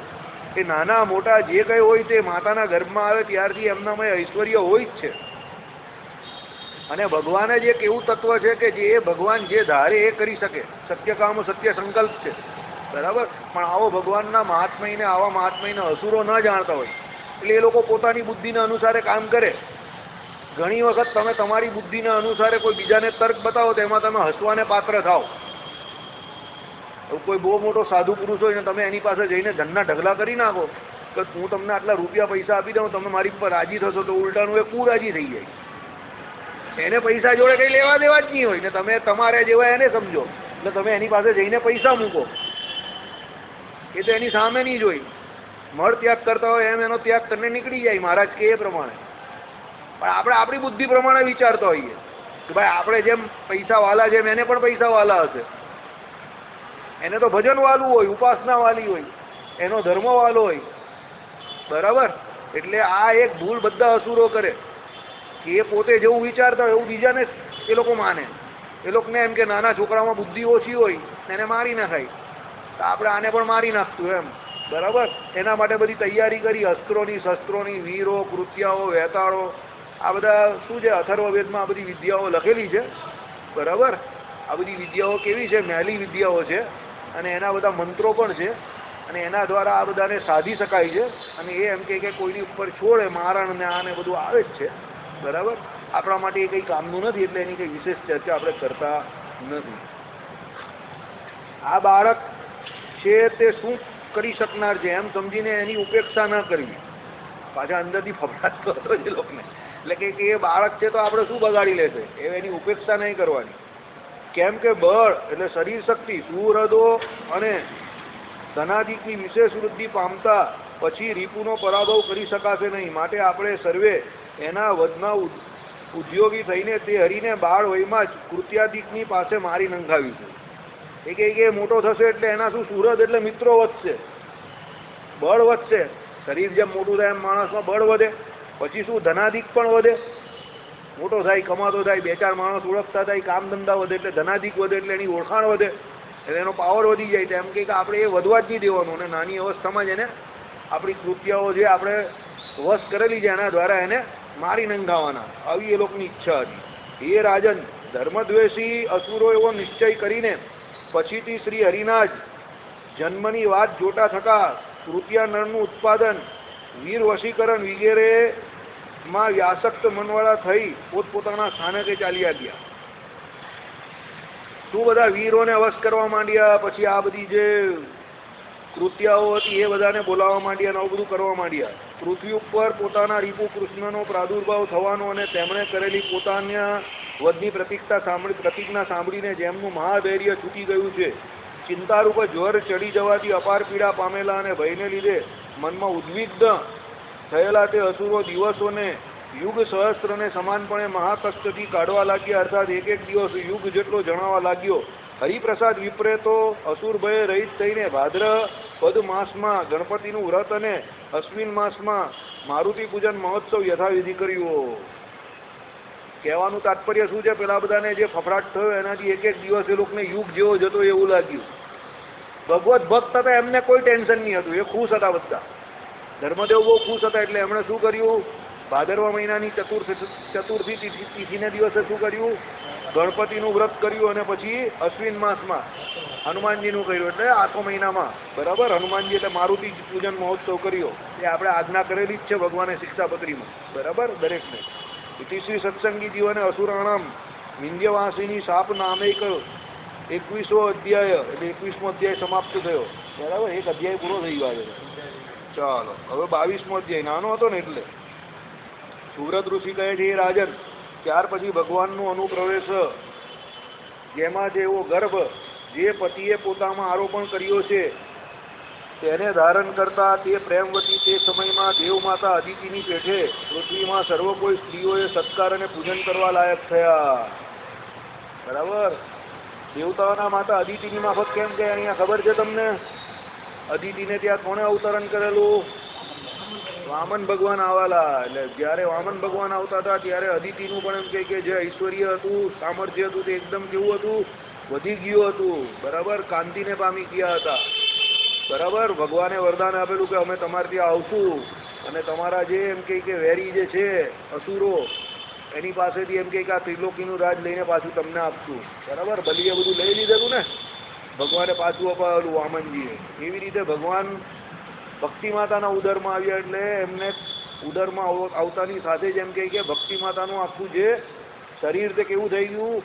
એ નાના મોટા જે કંઈ હોય તે માતાના ગર્ભમાં આવે ત્યારથી એમનામાં ઐશ્વર્ય હોય જ છે. અને ભગવાન જ એક એવું તત્વ છે કે જે ભગવાન જે ધારે એ કરી શકે. સત્ય કામ સત્ય સંકલ્પ છે, બરાબર. પણ આવો ભગવાનના મહાત્મયને આવા મહાત્મયને અસુરો ન જાણતા હોય એટલે એ લોકો પોતાની બુદ્ધિના અનુસારે કામ કરે. ઘણી વખત તમે તમારી બુદ્ધિના અનુસારે કોઈ બીજાને તર્ક બતાવો તો એમાં તમે હસવાને પાત્ર થાવ. કોઈ બહુ મોટો સાધુ પુરુષ હોય ને તમે એની પાસે જઈને ધનના ઢગલા કરી નાખો કે હું તમને આટલા રૂપિયા પૈસા આપી દઉં, તમે મારી ઉપર રાજી થશો, તો ઉલટાનું એ રાજી થઈ જાય. એને પૈસા જોડે કંઈ લેવા દેવા જ નહીં હોય ને તમે તમારે જેવા એને સમજો એટલે તમે એની પાસે જઈને પૈસા મૂકો. એ તો એની સામે નહીં જોઈ. મળ ત્યાગ કરતા હોય એમ એનો ત્યાગ કરીને નીકળી જાય મહારાજ કે એ પ્રમાણે. પણ આપણે આપણી બુદ્ધિ પ્રમાણે વિચારતા હોઈએ કે ભાઈ આપણે જેમ પૈસા વાલા છે એમ એને પણ પૈસા વાલા હશે. એને તો ભજન વાલું હોય, ઉપાસના વાલી હોય, એનો ધર્મ વાલો હોય, બરાબર. એટલે આ એક ભૂલ બધા અસુરો કરે કે એ પોતે જેવું વિચારતા હોય એવું બીજાને એ લોકો માને. એ લોકોને એમ કે નાના છોકરામાં બુદ્ધિ ઓછી હોય એને મારી નાખાય, તો આપણે આને પણ મારી નાખતું એમ, બરાબર. એના માટે બધી તૈયારી કરી, અસ્ત્રોની, શસ્ત્રોની, વીરો, કૃત્યાઓ, વેતાળો, આ બધા શું છે અથર્વવેદમાં આ બધી વિદ્યાઓ લખેલી છે, બરાબર. આ બધી વિદ્યાઓ કેવી છે? મહેલી વિદ્યાઓ છે અને એના બધા મંત્રો પણ છે અને એના દ્વારા આ બધાને સાધી શકાય છે. અને એ એમ કે કોઈની ઉપર છોડે મારણ ને આને બધું આવે જ છે, બરાબર. આપણા માટે એ કંઈ કામનું નથી એટલે એની કંઈ વિશેષ ચર્ચા આપણે કરતા નથી. આ બાળક છે તે શું કરી શકનાર છે એમ સમજીને એની ઉપેક્ષા ન કરવી. પાછા અંદરથી ફફડાટ કરતો છે લોકોને, એટલે કે એ બાળક છે તો આપણે શું બગાડી લેશે, એની ઉપેક્ષા નહીં કરવાની. કેમ કે બળ એટલે શરીર શક્તિ, સુહૃદો અને ધનાદિકની વિશેષ વૃદ્ધિ પામતા પછી રીપુનો પરાભવ કરી શકાશે નહીં. માટે આપણે સર્વે એના વધના ઉદ્યોગી થઈને તે હરીને બાળ વયમાં જ કૃત્યાદિકની પાસે મારી નંખાવીશું. એ કે મોટો થશે એટલે એના શું સુહૃદ એટલે મિત્રો વધશે, બળ વધશે. શરીર જેમ મોટું થાય એમ માણસમાં બળ વધે, પછી શું ધનાદિક પણ વધે. મોટો થાય, કમાતો થાય, બે ચાર માણસ ઓળખતા થાય, કામ ધંધા વધે એટલે ધનાદિક વધે એટલે એની ઓળખાણ વધે, એટલે એનો પાવર વધી જાય. તો એમ કે આપણે એ વધવા જ નહીં દેવાનું અને નાની અવસ્થામાં જ એને આપણી કૃત્યાઓ જે આપણે વશ કરેલી છે એના દ્વારા એને મારી નંગાવવાના, આવી એ લોકોની ઈચ્છા હતી. હે રાજન, ધર્મદ્વેષી અસુરો એવો નિશ્ચય કરીને પછીથી શ્રી હરિના જ જન્મની વાત જોટા થકા કૃત્યા નળનું ઉત્પાદન, વીર વશીકરણ વગેરે માં વ્યાસક્ત મનવાળા થઈ પોતપોતાના સ્થાનકે ચાલ્યા ગયા. શું બધા વીરોને વશ કરવા માંડ્યા, પછી આ બધી જે કૃત્યાઓ હતી એ બધાને બોલાવવા માંડ્યા અને આવું બધું કરવા માંડ્યા. પૃથ્વી ઉપર પોતાના રીપુ કૃષ્ણનો પ્રાદુર્ભાવ થવાનો અને તેમણે કરેલી પોતાના વધની પ્રતિજ્ઞા સાંભળીને જેમનું મહાધૈર્ય છૂટી ગયું છે, ચિંતારૂપ જ્વર ચડી જવાથી અપાર પીડા પામેલા અને ભયને લીધે મનમાં ઉદ્વિગ્ન થયેલા તે અસુરો દિવસોને યુગ સહસ્ત્રને સમાનપણે મહાકષ્ટથી કાઢવા લાગ્યા, અર્થાત એક એક દિવસ યુગ જેટલો જણાવવા લાગ્યો. હરિપ્રસાદ વિપ્રે તો અસુર ભય રહિત થઈને ભાદ્રપદ માસમાં ગણપતિનું વ્રત અને અશ્વિન માસમાં મારુતિ પૂજન મહોત્સવ યથાવિધિ કર્યો. કહેવાનું તાત્પર્ય શું છે, પેલા બધાને જે ફફડાટ થયો એનાથી એક એક દિવસ એ લોકોને યુગ જેવો જતો એવું લાગ્યું. ભગવત ભક્ત હતા, એમને કોઈ ટેન્શન નહીં હતું, એ ખુશ હતા બધા. ધર્મદેવ બહુ ખુશ હતા એટલે એમણે શું કર્યું, ભાદરવા મહિનાની ચતુર્થી તિથિને દિવસે શું કર્યું, ગણપતિનું વ્રત કર્યું અને પછી અશ્વિન માસમાં હનુમાનજીનું કર્યું, એટલે આખો મહિનામાં બરાબર હનુમાનજી એટલે મારુતિ પૂજન મહોત્સવ કર્યો. એ આપણે આજ્ઞા કરેલી જ છે ભગવાને શિક્ષાપત્રીમાં, બરાબર દરેકને. ઇતિશ્રી સત્સંગી જીવને અસુરાણામ વિંધ્યવાસીની શાપ નામેક 21મો અધ્યાય એટલે 21મો અધ્યાય સમાપ્ત થયો, બરાબર. એક અધ્યાય પૂરો થઈ ગયો છે. ચાલો હવે 22મો અધ્યાય, નાનો હતો ને એટલે. સુવ્રત ઋષિ કહે છે, એ રાજન, ત્યાર પછી ભગવાનનો અનુપ્રવેશ જેમાં જેવો ગર્ભ જે પતિએ પોતામાં આરોપણ કર્યો છે તેને ધારણ કરતા તે પ્રેમવતી તે સમયમાં દેવ માતા અદિતિની પેઠે પૃથ્વીમાં સર્વ કોઈ સ્ત્રીઓએ સત્કાર અને પૂજન કરવા લાયક થયા, બરાબર. દેવતાઓના માતા અદિતિની માફક કેમ કે અહીંયા ખબર છે તમને, અદિતિને ત્યાં કોણે અવતરણ કરેલું, વામન ભગવાન આવેલા. એટલે જ્યારે વામન ભગવાન આવતા હતા ત્યારે અદિતિનું પણ એમ કે જે ઐશ્વર્ય હતું, સામર્થ્ય હતું તે એકદમ કેવું હતું, વધી ગયું હતું, બરાબર. કાંતિને પામી ગયા હતા, બરાબર. ભગવાને વરદાન આપેલું કે અમે તમારે ત્યાં આવશું અને તમારા જે એમ કે વેરી જે છે અસુરો એની પાસેથી એમ કે આ ત્રિલોકીનું રાજ લઈને પાછું તમને આપશું, બરાબર. બલીએ બધું લઈ લીધેલું ને, ભગવાને પાછું અપાવેલું વામનજીએ. એવી રીતે ભગવાન ભક્તિ માતાના ઉદરમાં આવ્યા એટલે એમને ઉદરમાં આવતાની સાથે જ એમ કે ભક્તિ માતાનું આખું જે શરીર તે કેવું થઈ ગયું,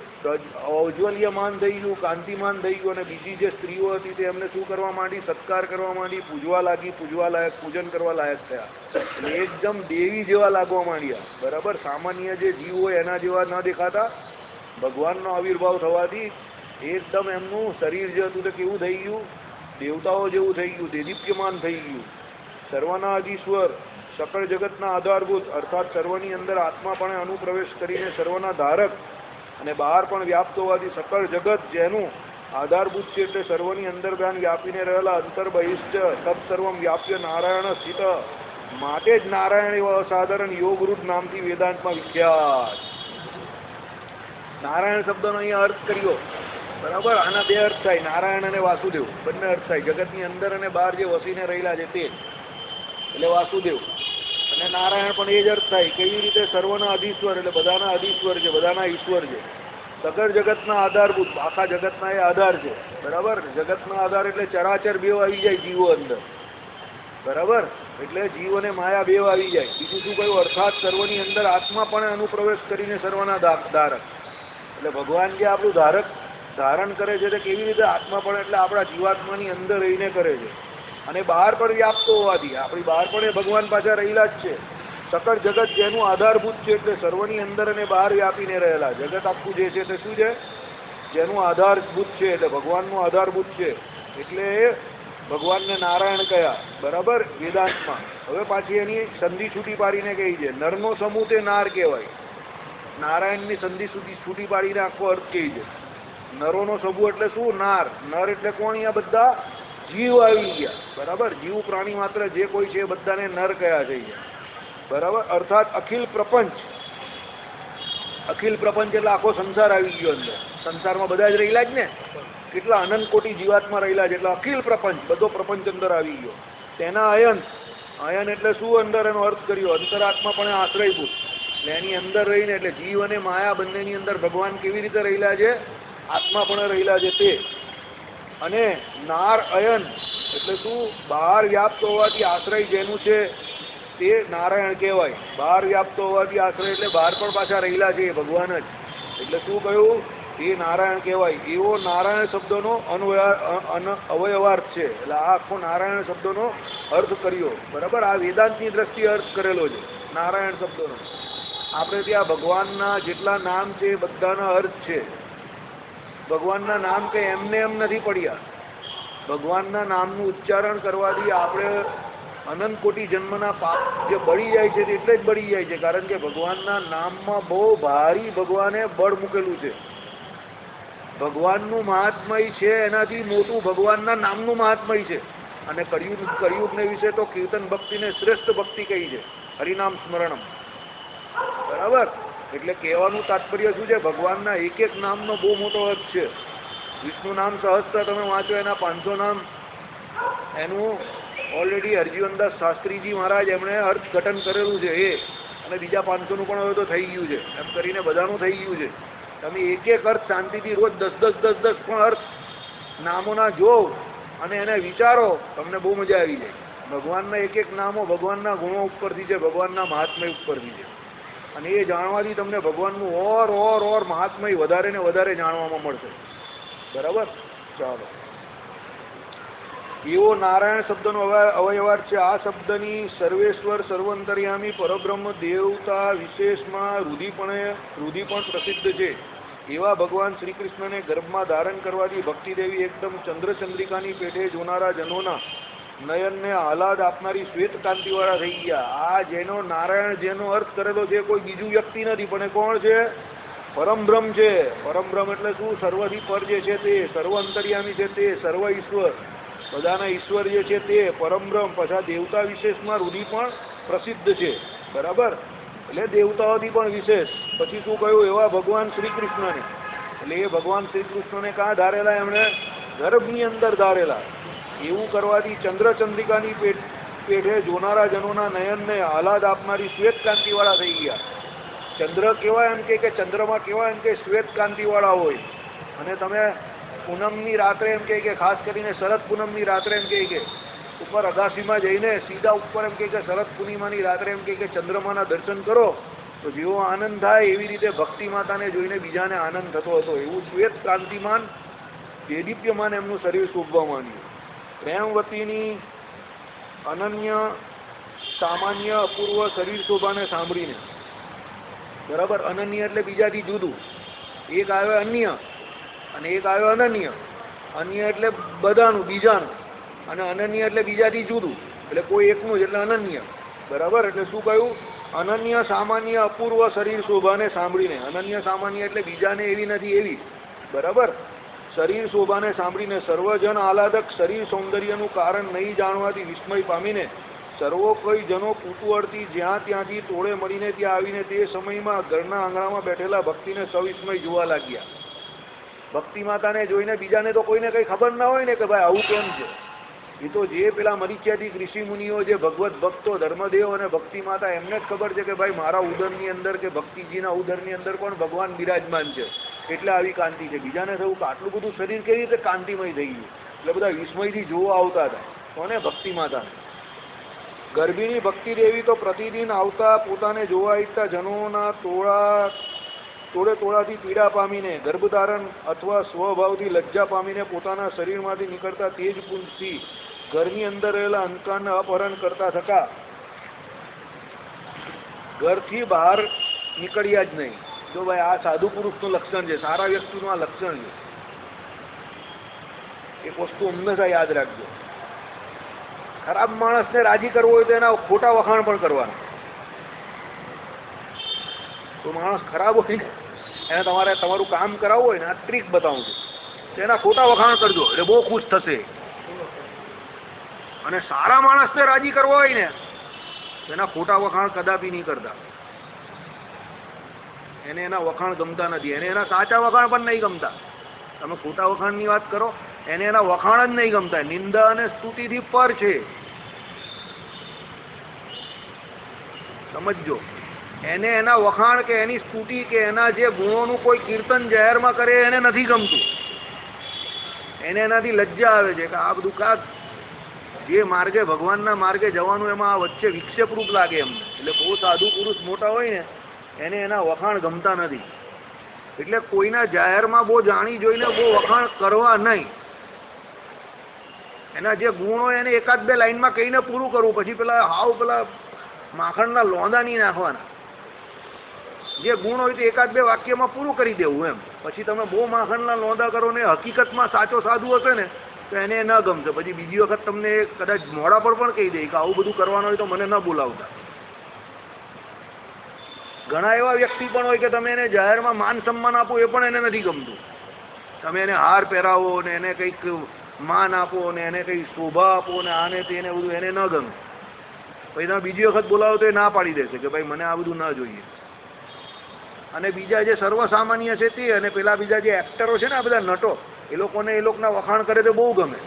ઔજ્વલ્યમાન થઈ ગયું, કાંતિમાન થઈ ગયું. અને બીજી જે સ્ત્રીઓ હતી તે એમને શું કરવા માંડી, સત્કાર કરવા માંડી, પૂજવા લાગી, પૂજવા લાયક, પૂજન કરવા લાયક થયા. એટલે એકદમ દેવી જેવા લાગવા માંડ્યા, બરાબર. સામાન્ય જે જીવ હોય એના જેવા ન દેખાતા, ભગવાનનો આવિર્ભાવ થવાથી એકદમ એમનું શરીર જે હતું તે કેવું થઈ ગયું, દેવતાઓ જેવું થઈ ગયું, દેદીપ્યમાન થઈ ગયું. સર્વના અધીશ્વર, સકળ જગતના આધારભૂત, અર્થાત સર્વની અંદર આત્માપણે અનુપ્રવેશ કરીને સર્વના ધારક અને બહાર પણ વ્યાપ્ત હોવાથી સકળ જગત જેનું આધારભૂત છે એટલે સર્વની અંદર જ્ઞાન વ્યાપીને રહેલા અંતર બહિષ્ઠ તપ સર્વમ વ્યાપ્ય નારાયણ સ્થિત, માટે જ નારાયણ એવા અસાધારણ યોગરૂઢ નામથી વેદાંતમાં વિખ્યાત. નારાયણ શબ્દનો અહીંયા અર્થ કર્યો, બરાબર. આના બે અર્થ થાય, નારાયણ અને વાસુદેવ બંને અર્થ થાય. જગતની અંદર અને બહાર જે વસીને રહેલા છે તે એટલે વાસુદેવ, અને નારાયણ પણ એ જ અર્થ થાય. કેવી રીતે સર્વના અધીશ્વર એટલે બધાના અધીશ્વર છે, બધાના ઈશ્વર છે. સગળ જગતના આધારભૂત, આખા જગતના એ આધાર છે, બરાબર. જગતના આધાર એટલે ચરાચર બેવ આવી જાય જીવો અંદર, બરાબર. એટલે જીવ અને માયા બેવ આવી જાય. બીજું શું કહ્યું, અર્થાત સર્વની અંદર આત્મા પણ અનુપ્રવેશ કરીને સર્વના ધારક. એટલે ભગવાન જે આપણું ધારણ કરે છે તે કેવી રીતે આત્મા પણ એટલે આપણા જીવાત્માની અંદર રહીને કરે છે અને બહાર પણ વ્યાપ્ત હોવાથી આપણી બહાર પણ એ ભગવાન પાછા રહેલા જ છે. સકળ જગત જેનું આધારભૂત છે એટલે સર્વની અંદર અને બહાર વ્યાપીને રહેલા. જગત આખું જે છે તે શું છે, જેનું આધારભૂત છે એટલે ભગવાનનું આધારભૂત છે. એટલે ભગવાનને નારાયણ કયા, બરાબર, વેદાંતમાં. હવે પાછી એની સંધિ છૂટી પાડીને કહી છે, નરનો સમૂહ તે નાર કહેવાય. નારાયણની સંધિ છૂટી પાડીને આખો અર્થ કહી છે. નરોનો સમૂહ એટલે શું, નાર. નર એટલે કોણ, અહીંયા બધા જીવ આવી ગયા, બરાબર. જીવ પ્રાણી માત્ર જે કોઈ છે બધાને નર કયા છે, બરાબર. અર્થાત અખિલ પ્રપંચ. અખિલ પ્રપંચ એટલે આખો સંસાર આવી ગયો અંદર. સંસારમાં બધા જ રહેલા જ ને, કેટલા અનંત કોટી જીવાત્મા રહેલા છે એટલે અખિલ પ્રપંચ, બધો પ્રપંચ અંદર આવી ગયો. તેના અયન અયન એટલે શું? અંદર એનો અર્થ કર્યો, અંતરાત્મા પણ આશ્રયભૂત, એટલે એની અંદર રહીને, એટલે જીવ અને માયા બંનેની અંદર ભગવાન કેવી રીતે રહેલા છે? આત્મા પણ રહેલા છે તે. અને નાર અયન એટલે શું? બહાર વ્યાપ્ત હોવાથી આશ્રય જેનું છે તે નારાયણ કહેવાય. બહાર વ્યાપ્ત હોવાથી આશ્રય એટલે બહાર પણ પાછા રહેલા છે એ ભગવાન જ. એટલે શું કહ્યું? એ નારાયણ કહેવાય. એવો નારાયણ શબ્દનો અવયવાર્થ છે. એટલે આ આખો નારાયણ શબ્દનો અર્થ કર્યો. બરાબર? આ વેદાંતની દ્રષ્ટિએ અર્થ કરેલો છે નારાયણ શબ્દનો. આપણે ત્યાં ભગવાનના જેટલા નામ છે એ બધાના અર્થ છે. ભગવાનના નામ કે એમને એમ નથી પડ્યા. ભગવાનના નામનું ઉચ્ચારણ કરવાથી આપણે અનંત કોટી જન્મના પાપ જે બળી જાય છે તે એટલે જ બળી જાય છે, કારણ કે ભગવાનના નામમાં બહુ ભારી ભગવાને બળ મૂકેલું છે. ભગવાનનું મહાત્મય છે એનાથી મોટું ભગવાનના નામનું મહાત્મય છે. અને કળિયુગને વિશે તો કીર્તન ભક્તિને શ્રેષ્ઠ ભક્તિ કહી છે, હરિનામ સ્મરણમ. બરાબર? એટલે કહેવાનું તાત્પર્ય શું છે? ભગવાનના એક એક નામનો બહુ મોટો અર્થ છે. વિષ્ણુ નામ સહસ્ત્ર તમે વાંચો, એના 500 નામ એનું ઓલરેડી હરજીવનદાસ શાસ્ત્રીજી મહારાજ એમણે અર્થઘટન કરેલું છે એ, અને બીજા 500નું પણ હવે તો થઈ ગયું છે. એમ કરીને બધાનું થઈ ગયું છે. તમે એક એક અર્થ શાંતિથી રોજ 10 પણ અર્થ નામોના જોવ અને એને વિચારો, તમને બહુ મજા આવી જાય. ભગવાનના એક એક નામો ભગવાનના ગુણો ઉપરથી છે, ભગવાનના મહાત્મય ઉપરથી છે. અને એ જાણવાથી તમને ભગવાનનું ઓર મહાત્મય વધારે ને વધારે જાણવામાં મળશે. બરાબર? ચાલો. એવો નારાયણ શબ્દનો અવયવાર્થ છે. આ શબ્દની સર્વેશ્વર, સર્વંતર્યામી, પરબ્રહ્મ, દેવતા વિશેષમાં રૂઢિ પણ પ્રસિદ્ધ છે. એવા ભગવાન શ્રી કૃષ્ણને ગર્ભમાં ધારણ કરવાથી ભક્તિદેવી એકદમ ચંદ્રચંદ્રિકાની પેઠે જોનારા જનોના નયનને આહલાદ આપનારી શ્વેત કાંતિવાળા થઈ ગયા. આ જેનો નારાયણ જેનો અર્થ કરેલો છે કોઈ બીજું વ્યક્તિ નથી, પણ એ કોણ છે? પરમબ્રહ્મ છે. પરમબ્રહ્મ એટલે શું? સર્વથી પર જે છે તે, સર્વ અંતર્યામી છે તે, સર્વ ઈશ્વર, બધાના ઈશ્વર જે છે તે પરમબ્રહ્મ. પાછા દેવતા વિશેષમાં રૂઢિ પણ પ્રસિદ્ધ છે. બરાબર? એટલે દેવતાઓથી પણ વિશેષ. પછી શું કહ્યું? એવા ભગવાન શ્રી કૃષ્ણને. એટલે એ ભગવાન શ્રી કૃષ્ણને કાં ધારેલા? એમણે ગર્ભની અંદર ધારેલા. એવું કરવાથી ચંદ્રચંદ્રિકાની પેઠે જોનારા જનોના નયનને આહલાદ આપનારી શ્વેત કાંતિવાળા થઈ ગયા. ચંદ્ર કેવા? એમ કે ચંદ્રમાં કેવા? એમ કે શ્વેત કાંતિવાળા હોય. અને તમે પૂનમની રાત્રે એમ કે ખાસ કરીને શરદ પૂનમની રાત્રે એમ કે ઉપર અગાસીમાં જઈને સીધા ઉપર એમ કે શરદ પૂર્ણિમાની રાત્રે એમ કે ચંદ્રમાના દર્શન કરો તો જેવો આનંદ થાય એવી રીતે ભક્તિ માતાને જોઈને બીજાને આનંદ થતો હતો. એવું શ્વેત કાંતિમાન દેદીપ્યમાન એમનું શરીર શોભવા માંડ્યું. પ્રેમવતીની અનન્ય સામાન્ય અપૂર્વ શરીર શોભાને સાંભળીને. બરાબર? અનન્ય એટલે બીજાથી જુદું. એક આવે અન્ય અને એક આવ્યો અનન્ય. અન્ય એટલે બધાનું, બીજાનું, અને અનન્ય એટલે બીજાથી જુદું, એટલે કોઈ એકનું જ, એટલે અનન્ય. બરાબર? એટલે શું કહ્યું? અનન્ય સામાન્ય અપૂર્વ શરીર શોભાને સાંભળીને. અનન્ય સામાન્ય એટલે બીજાને એવી નથી એવી. બરાબર? શરીર શોભાને સાંભળીને સર્વજન આહલાદક શરીર સૌંદર્યનું કારણ નહીં જાણવાથી વિસ્મય પામીને સર્વો કોઈ જનો કુતૂહળથી જ્યાં ત્યાંથી ટોળે મળીને ત્યાં આવીને તે સમયમાં ઘરના આંગણામાં બેઠેલા ભક્તિને સવિસ્મય જોવા લાગ્યા. ભક્તિ માતાને જોઈને બીજાને તો કોઈને કંઈ ખબર ના હોય ને કે ભાઈ આવું કેમ છે. એ તો જે પેલા મરીચ્યાદિક ઋષિ મુનિઓ, જે ભગવત ભક્તો, ધર્મદેવ અને ભક્તિ માતા, એમને જ ખબર છે કે ભાઈ મારા ઉદરની અંદર કે ભક્તિજીના ઉદરની અંદર પણ ભગવાન બિરાજમાન છે, એટલે આવી કાંતિ છે. બીજાને થયું કે આટલું બધું શરીર કેવી રીતે કાંતિમય થઈ ગયું, એટલે બધા વિસ્મયથી જોવા આવતા હતા. કોને? ભક્તિ માતાને. ગર્ભિણી ભક્તિ દેવી તો પ્રતિદિન આવતા પોતાને જોવા ઈચ્છતા જનોના ટોળાથી પીડા પામીને, ગર્ભધારણ અથવા સ્વભાવથી લજ્જા પામીને પોતાના શરીરમાંથી નીકળતા તેજ પુંજથી ઘરની અંદર રહેલા અંધકારને અપહરણ કરતા થતા ઘરથી બહાર નીકળ્યા જ નહીં. જો ભાઈ આ સાધુ પુરુષનું લક્ષણ છે, સારા વ્યક્તિનું આ લક્ષણ છે. એક વસ્તુ હંમેશા યાદ રાખજો. ખરાબ માણસને રાજી કરવો હોય તો એના ખોટા વખાણ પણ કરવાના. તો માણસ ખરાબ હોય ને એને તમારું કામ કરાવવું હોય ને, આ ટ્રીક બતાવું છું, તો એના ખોટા વખાણ કરજો એટલે બહુ ખુશ થશે. અને સારા માણસને રાજી કરવો હોય ને એના ખોટા વખાણ કદાપી નહીં કરતા. એને એના વખાણ ગમતા નથી, એને એના સાચા વખાણ પણ નહીં ગમતા. તમે ખોટા વખાણની વાત કરો, એને એના વખાણ જ નહીં ગમતા. નિંદા અને સ્તુતિથી પર છે. સમજજો. એને એના વખાણ કે એની સ્તુતિ કે એના જે ગુણોનું કોઈ કીર્તન જાહેરમાં કરે એને નથી ગમતું. એને એનાથી લજ્જા આવે છે કે આ બધું કા જે માર્ગે ભગવાનના માર્ગે જવાનું એમાં આ વચ્ચે વિક્ષેપરૂપ લાગે એમને. એટલે બહુ સાધુ પુરુષ મોટા હોય ને એને એના વખાણ ગમતા નથી. એટલે કોઈના જાહેરમાં બહુ જાણી જોઈને બહુ વખાણ કરવા નહીં. એના જે ગુણ હોય એને એકાદ બે લાઈનમાં કહીને પૂરું કરવું. પછી પેલા માખણના લોંદા નહીં નાખવાના. જે ગુણ હોય તો એકાદ બે વાક્યમાં પૂરું કરી દેવું એમ. પછી તમે બહુ માખણના લોંદા કરો ને હકીકતમાં સાચો સાધુ હશે ને તો એને ન ગમશે. પછી બીજી વખત તમને કદાચ મોડા પર પણ કહી દે કે આવું બધું કરવાનું હોય તો મને ન બોલાવતા. ઘણા એવા વ્યક્તિ પણ હોય કે તમે એને જાહેરમાં માન સન્માન આપો એ પણ એને નથી ગમતું. તમે એને હાર પહેરાવો ને એને કંઈક માન આપો ને એને કંઈ શોભા આપો ને આને તેને બધું એને ન ગમે. પછી તમે બીજી વખત બોલાવો તો એ ના પાડી દેશે કે ભાઈ મને આ બધું ન જોઈએ. અને બીજા જે સર્વસામાન્ય છે તે અને પેલા બીજા જે એક્ટરો છે ને આ બધા નટો એ લોકોના વખાણ કરે તો બહુ ગમે.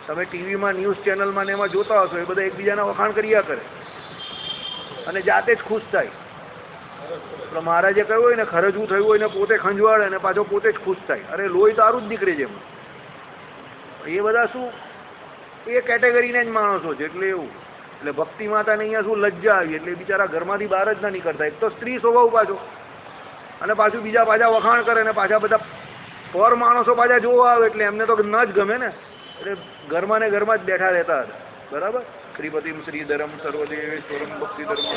તમે ટીવીમાં ન્યૂઝ ચેનલમાં ને એમાં જોતા હશો એ બધા એકબીજાના વખાણ કર્યા કરે અને જાતે જ ખુશ થાય. પણ મહારાજે કહ્યું હોય ને ખરજવું થયું હોય ને પોતે ખંજવાળે અને પાછો પોતે જ ખુશ થાય. અરે લોહી તારું જ નીકળે છે એમાં. એ બધા શું એ કેટેગરીને જ માણસો છે. એટલે એવું એટલે ભક્તિ માતાને અહીંયા શું લજ્જા આવી એટલે બિચારા ઘરમાંથી બહાર જ ના નીકળતા. એક તો સ્ત્રી સ્વભાવ પાછો અને પાછું બીજા પાછા વખાણ કરે ને પાછા બધા પર માણસો પાછા જોવા આવે એટલે એમને તો ન જ ગમે ને. એટલે ઘરમાં ને ઘરમાં જ બેઠા રહેતા હતા. બરાબર. શ્રીપતિમ શ્રીધરમ સર્વદેવેશ્વરમ ભક્તિ ધર્મ